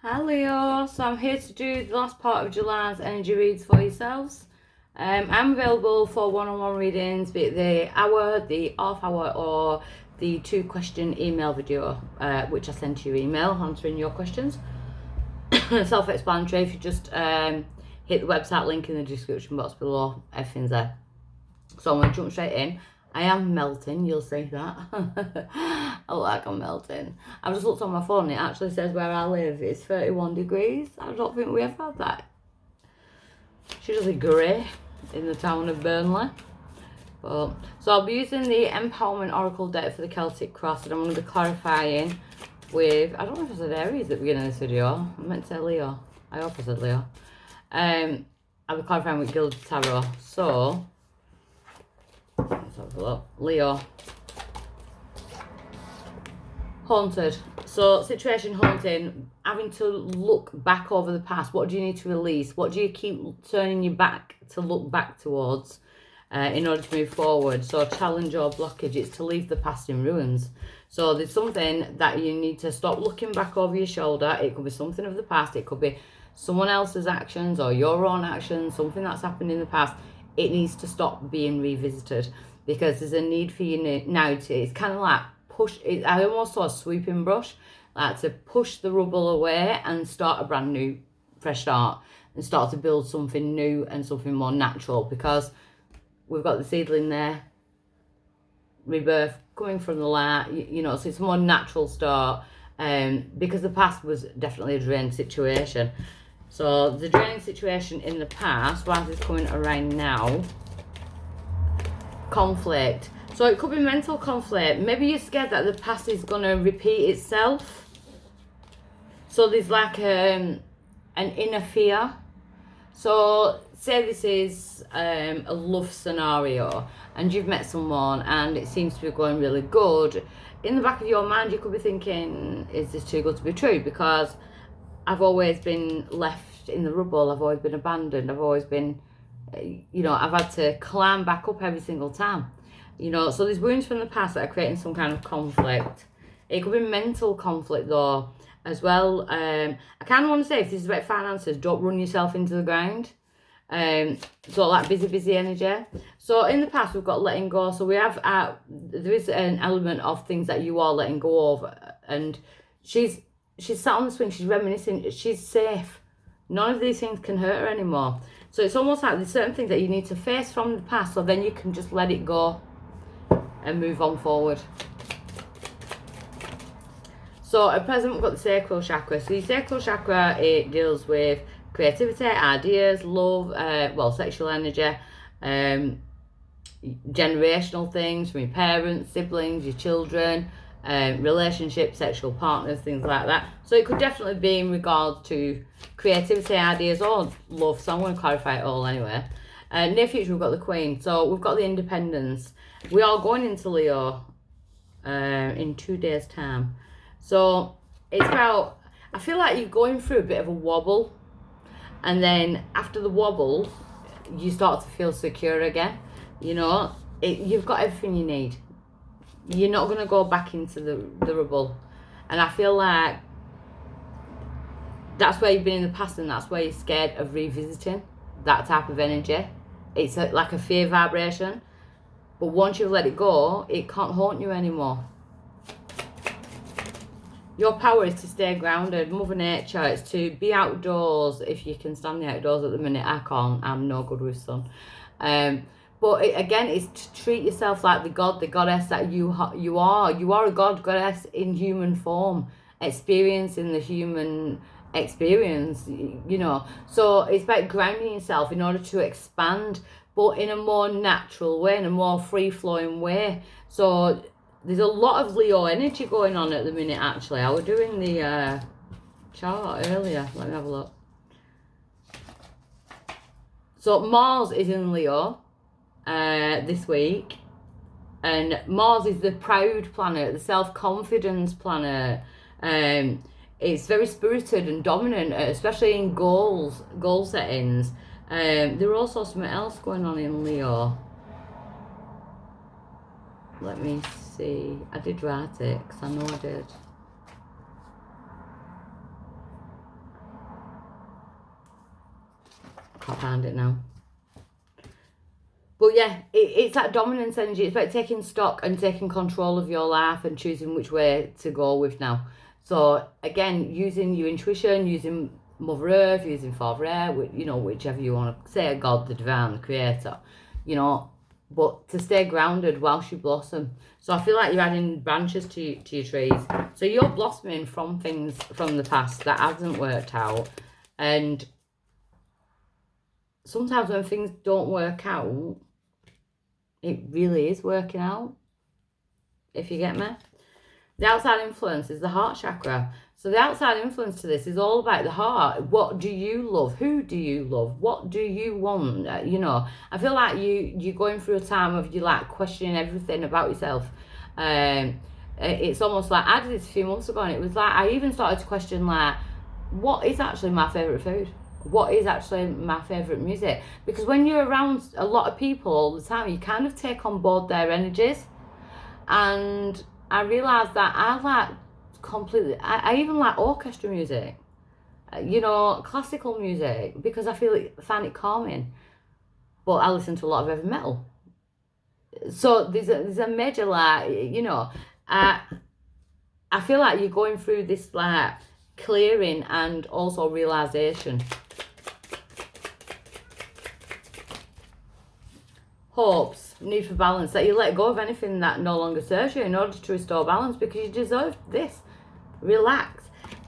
Hi Leo, so I'm here to do the last part of July's energy reads for yourselves. I'm available for one-on-one readings, be it the hour, the half hour, or the 2-question email video, which I send to your email answering your questions. Self-explanatory. If you just hit the website link in the description box below, everything's there. So I'm going to jump straight in. I am melting, you'll see that. I look like I'm melting. I've just looked on my phone, it actually says where I live it's 31 degrees. I don't think we ever had that. She does a grey in the town of Burnley. But, so I'll be using the Empowerment Oracle deck for the Celtic Cross, and I'm going to be clarifying with, I don't know if I said Aries at the beginning of this video. I meant to say Leo. I hope I said Leo. I'll be clarifying with Gilded Tarot. So, let's have a look. Leo. Haunted. So, situation haunting, having to look back over the past. What do you need to release? What do you keep turning your back to look back towards in order to move forward? So, challenge or blockage, it's to leave the past in ruins. So, there's something that you need to stop looking back over your shoulder. It could be something of the past. It could be someone else's actions or your own actions, something that's happened in the past. It needs to stop being revisited because there's a need for you now to, it's kind of like push it. I almost saw a sweeping brush, like to push the rubble away and start a brand new, fresh start and start to build something new and something more natural, because we've got the seedling there, rebirth coming from the light, you know, so it's a more natural start, because the past was definitely a drained situation. So the draining situation in the past, why is this coming around now? Conflict. So it could be mental conflict. Maybe you're scared that the past is going to repeat itself. So there's like an inner fear. So say this is a love scenario and you've met someone and it seems to be going really good. In the back of your mind you could be thinking, is this too good to be true? Because I've always been left in the rubble. I've always been abandoned. I've always been, you know, I've had to climb back up every single time. You know, so there's wounds from the past that are creating some kind of conflict. It could be mental conflict though, as well. I kind of want to say, if this is about finances, don't run yourself into the ground. So like busy energy. So in the past we've got letting go. So we have, there is an element of things that you are letting go of, and she's sat on the swing, she's reminiscing, she's safe. None of these things can hurt her anymore. So it's almost like there's certain things that you need to face from the past, so then you can just let it go and move on forward. So at present we've got the sacral chakra. So the sacral chakra, it deals with creativity, ideas, love, well, sexual energy, generational things from your parents, siblings, your children, relationships, sexual partners, things like that. So it could definitely be in regards to creativity, ideas, or love. So I'm going to clarify it all anyway. Near future, we've got the Queen. So we've got the Independence. We are going into Leo in 2 days' time. So it's about, I feel like you're going through a bit of a wobble. And then after the wobble, you start to feel secure again. You know, you've got everything you need. You're not going to go back into the rubble. And I feel like that's where you've been in the past, and that's where you're scared of revisiting that type of energy. It's like a fear vibration. But once you've let it go, it can't haunt you anymore. Your power is to stay grounded. Mother Nature, it's to be outdoors if you can stand the outdoors. At the minute, I can't. I'm no good with sun. But again, it's to treat yourself like the god, the goddess that you are. You are a god, goddess in human form, experiencing the human experience, you know. So it's about grounding yourself in order to expand, but in a more natural way, in a more free-flowing way. So there's a lot of Leo energy going on at the minute, actually. I was doing the chart earlier. Let me have a look. So Mars is in Leo this week, and Mars is the proud planet, the self-confidence planet. It's very spirited and dominant, especially in goal settings. There was also something else going on in Leo. Let me see. I did write it because I know I did. Can't find it now. But yeah, it's that dominance energy. It's about taking stock and taking control of your life and choosing which way to go with now. So again, using your intuition, using Mother Earth, using Father Air, you know, whichever you want to say, God, the divine, the creator, you know, but to stay grounded whilst you blossom. So I feel like you're adding branches to your trees. So you're blossoming from things from the past that hasn't worked out. And sometimes when things don't work out, it really is working out, if you get me. The outside influence is the heart chakra. So the outside influence to this is all about the heart. What do you love? Who do you love? What do you want? You know, I feel like you're going through a time of you like questioning everything about yourself. It's almost like, I did this a few months ago, and it was like, I even started to question like, what is actually my favourite food? What is actually my favourite music? Because when you're around a lot of people all the time, you kind of take on board their energies. And I realised that I like completely, I even like orchestra music, you know, classical music, because I find it calming. But I listen to a lot of heavy metal. So there's a major, like, you know, I feel like you're going through this like clearing and also realisation. Hopes, need for balance, that you let go of anything that no longer serves you in order to restore balance, because you deserve this. Relax.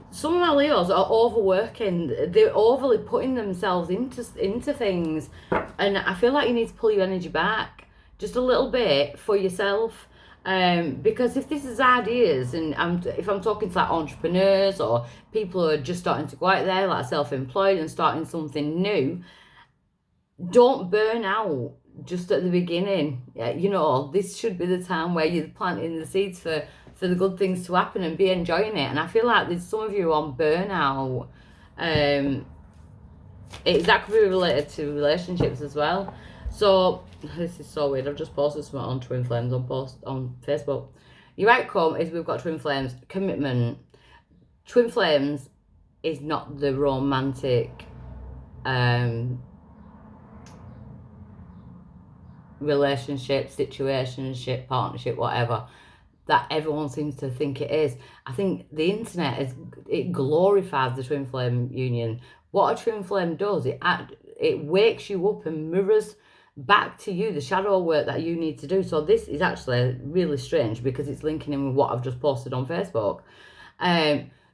Some of my Leos are overworking. They're overly putting themselves into things, and I feel like you need to pull your energy back just a little bit for yourself. Because if this is ideas, and if I'm talking to like entrepreneurs or people who are just starting to go out there, like self-employed and starting something new, don't burn out just at the beginning. You know, this should be the time where you're planting the seeds for the good things to happen and be enjoying it. And I feel like there's some of you on burnout. That could be related to relationships as well. So this is so weird. I've just posted something on Twin Flames on Facebook. Your outcome is we've got Twin Flames commitment. Twin Flames is not the romantic relationship, situationship, partnership, whatever that everyone seems to think it is. I think the internet it glorifies the twin flame union. What a twin flame does, it wakes you up and mirrors back to you the shadow work that you need to do. So this is actually really strange because it's linking in with what I've just posted on Facebook.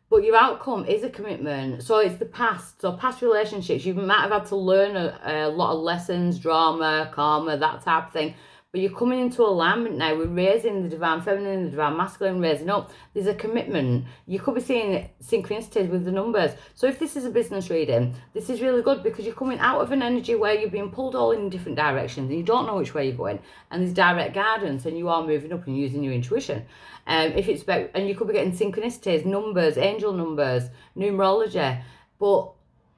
But your outcome is a commitment. So it's the past. So past relationships, you might have had to learn a lot of lessons, drama, karma, that type of thing. But you're coming into alignment now. We're raising the divine feminine, the divine masculine, raising up. There's a commitment. You could be seeing synchronicities with the numbers. So if this is a business reading, this is really good because you're coming out of an energy where you're being pulled all in different directions and you don't know which way you're going. And there's direct guidance and you are moving up and using your intuition. If it's about, and you could be getting synchronicities, numbers, angel numbers, numerology. But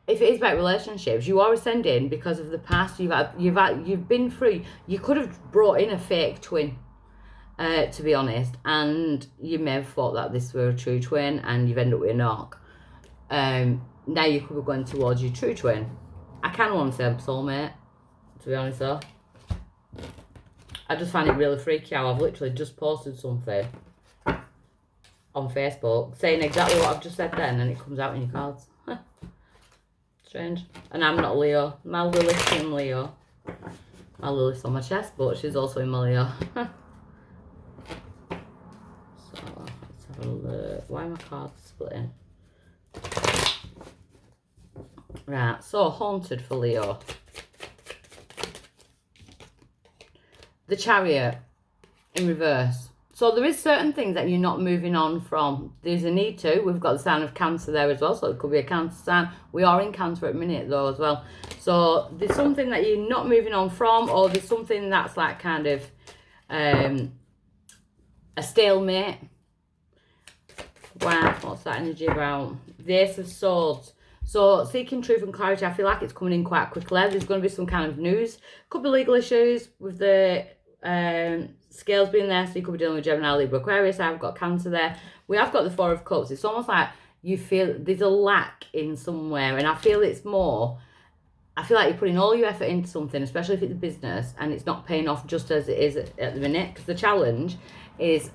if it is about relationships, you are ascending because of the past. You've been through. You could have brought in a fake twin, to be honest, and you may have thought that this were a true twin, and you've ended up with a knock. Now you could be going towards your true twin. I kind of want to say I'm soulmate, to be honest though. I just find it really freaky how I've literally just posted something on Facebook saying exactly what I've just said then, and it comes out in your cards. Strange. And I'm not Leo. My Lilith's in Leo. My Lilith's on my chest, but she's also in my Leo. So, let's have a look. Why are my cards splitting? Right, so haunted for Leo. The Chariot in reverse. So there is certain things that you're not moving on from. There's a need to. We've got the sign of Cancer there as well, so it could be a Cancer sign. We are in Cancer at the minute though as well. So there's something that you're not moving on from, or there's something that's like kind of a stalemate. Wow, what's that energy about? The Ace of Swords. So seeking truth and clarity, I feel like it's coming in quite quickly. There's going to be some kind of news. Could be legal issues with the scales being there, so you could be dealing with Gemini, Libra, Aquarius. I've got Cancer there. We have got the Four of Cups. It's almost like you feel there's a lack in somewhere, and I feel it's more I feel like you're putting all your effort into something, especially if it's a business, and it's not paying off just as it is at the minute. Because the challenge is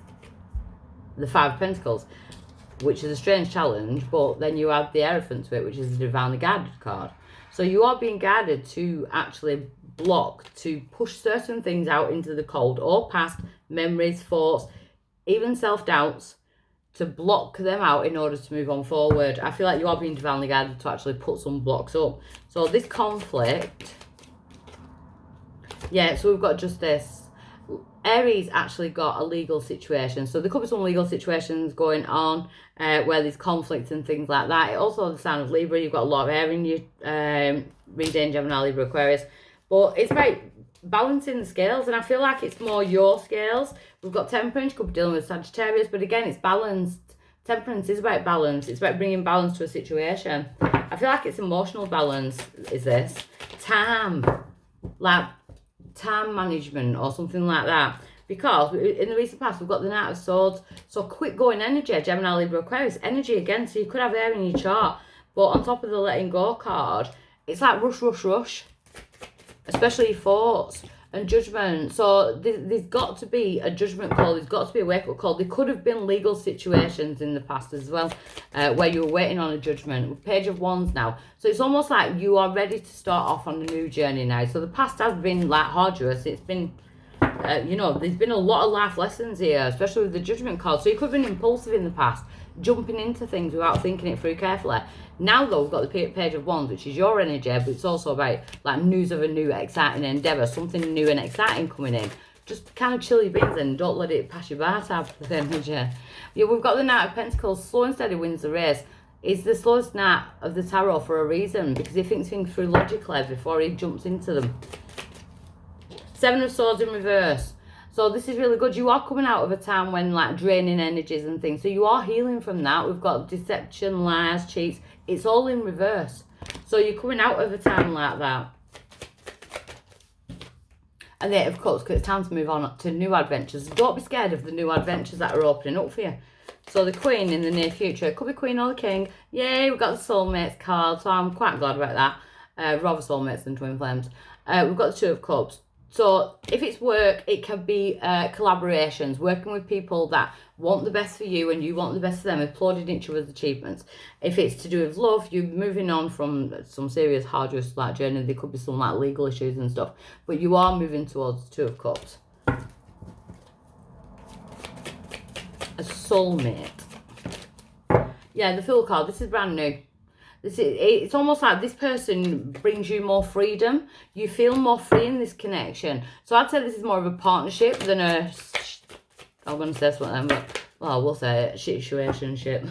the Five of Pentacles, which is a strange challenge, but then you add the Hierophant to it, which is the Divinely Guided card. So you are being guided to actually block, to push certain things out into the cold, or past memories, thoughts, even self-doubts, to block them out in order to move on forward. I feel like you are being divinely guided to actually put some blocks up. So this conflict, yeah, so we've got Justice. Aries actually got a legal situation. So there could be some legal situations going on where there's conflict and things like that. It also has the sign of Libra. You've got a lot of air in your reading, Gemini, Libra, Aquarius. But it's about balancing the scales, and I feel like it's more your scales. We've got Temperance, could be dealing with Sagittarius, but again, it's balanced. Temperance is about balance. It's about bringing balance to a situation. I feel like it's emotional balance, is this. Time, like time management or something like that. Because in the recent past, we've got the Knight of Swords. So quick going energy, Gemini, Libra, Aquarius. Energy again, so you could have air in your chart. But on top of the letting go card, it's like rush, rush, rush. Especially your thoughts and judgment. So there's got to be a judgment call. There's got to be a wake-up call. There could have been legal situations in the past as well where you were waiting on a judgment. Page of Wands now. So it's almost like you are ready to start off on a new journey now. So the past has been like arduous. It's been, you know, there's been a lot of life lessons here, especially with the judgment card. So you could have been impulsive in the past, jumping into things without thinking it through carefully. Now though, we've got the Page of Wands, which is your energy, but it's also about like news of a new exciting endeavour, something new and exciting coming in. Just kind of chill your beans and don't let it pass you by type of energy. Yeah, we've got the Knight of Pentacles. Slow and steady wins the race. He's the slowest knight of the tarot for a reason, because he thinks things through logically before he jumps into them. Seven of Swords in reverse. So this is really good. You are coming out of a time when like draining energies and things. So you are healing from that. We've got deception, lies, cheats. It's all in reverse. So you're coming out of a time like that. And then, of course, because it's time to move on to new adventures. Don't be scared of the new adventures that are opening up for you. So the Queen in the near future. It could be Queen or the King. Yay, we've got the Soulmates card. So I'm quite glad about that. Rather Soulmates than Twin Flames. We've got the Two of Cups. So if it's work, it can be collaborations, working with people that want the best for you and you want the best for them, applauding each other's achievements. If it's to do with love, you're moving on from some serious arduous like journey. There could be some like legal issues and stuff, but you are moving towards Two of Cups. A soulmate. Yeah, the Fool card. This is brand new. It's almost like this person brings you more freedom. You feel more free in this connection. So I'd say this is more of a partnership than a... I'm going to say something, but... Well, we'll say it. Situationship.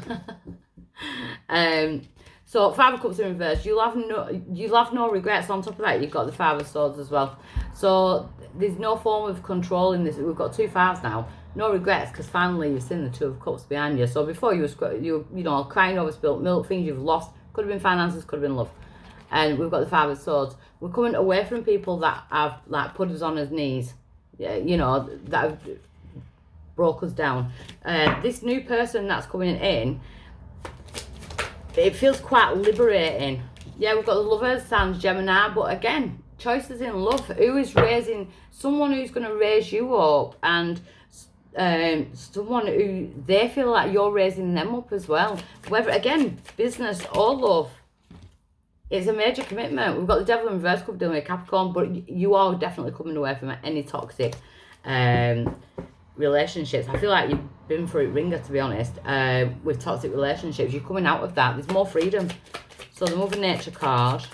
So Five of Cups in reverse. You'll have no regrets. On top of that, you've got the Five of Swords as well. So there's no form of control in this. We've got two fives now. No regrets, because finally you've seen the Two of Cups behind you. So before you know, crying over spilt milk, things you've lost. Could have been finances, could have been love. And we've got the Five of Swords. We're coming away from people that have like put us on his knees. Yeah, you know, that have broke us down. This new person that's coming in, it feels quite liberating. Yeah, we've got the Lovers, Sand, Gemini, but again, choices in love. Who is raising, someone who's going to raise you up, and someone who they feel like you're raising them up as well. Whether, again, business or love, it's a major commitment. We've got the Devil in reverse, could be dealing with Capricorn, but you are definitely coming away from any toxic relationships. I feel like you've been through it, Ringer, to be honest, with toxic relationships. You're coming out of that. There's more freedom. So the Mother Nature card.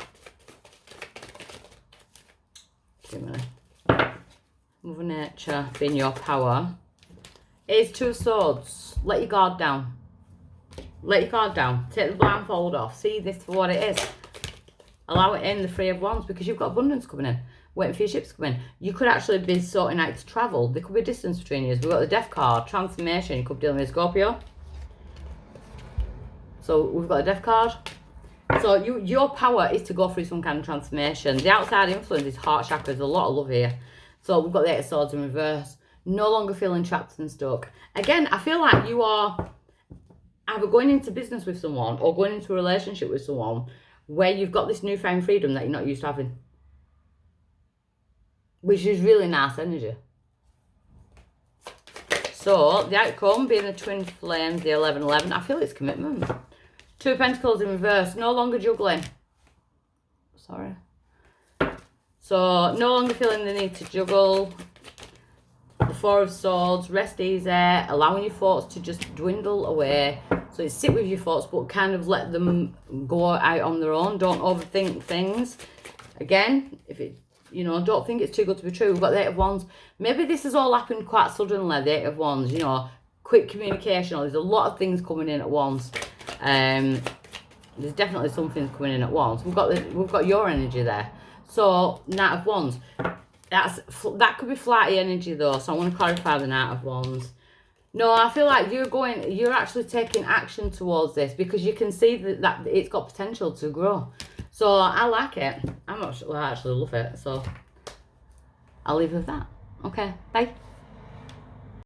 Mother Nature being your power. It's Two of Swords. Let your guard down. Let your guard down. Take the blindfold off. See this for what it is. Allow it in, the Three of Wands, because you've got abundance coming in. Waiting for your ships to come in. You could actually be sorting out to travel. There could be a distance between you. We've got the Death card. Transformation. You could be dealing with Scorpio. So we've got a Death card. So your power is to go through some kind of transformation. The outside influence is heart chakra. There's a lot of love here. So we've got the Eight of Swords in reverse. No longer feeling trapped and stuck. Again, I feel like you are either going into business with someone or going into a relationship with someone where you've got this newfound freedom that you're not used to having. Which is really nice energy. So, the outcome being the twin flames, the 11-11, I feel it's commitment. Two of Pentacles in reverse, no longer juggling. Sorry. So, no longer feeling the need to juggle. The Four of Swords, rest easy, allowing your thoughts to just dwindle away. So, it's sit with your thoughts, but kind of let them go out on their own. Don't overthink things. Again, if it, you know, don't think it's too good to be true. We've got the Eight of Wands. Maybe this has all happened quite suddenly, the Eight of Wands, you know, quick communication. There's a lot of things coming in at once. There's definitely some things coming in at once. We've got your energy there. So, Knight of Wands. That could be flighty energy though, so I want to clarify the Knight of Wands. No, I feel like you're actually taking action towards this because you can see that it's got potential to grow. So I like it. I actually love it. So I'll leave it with that. Okay, bye.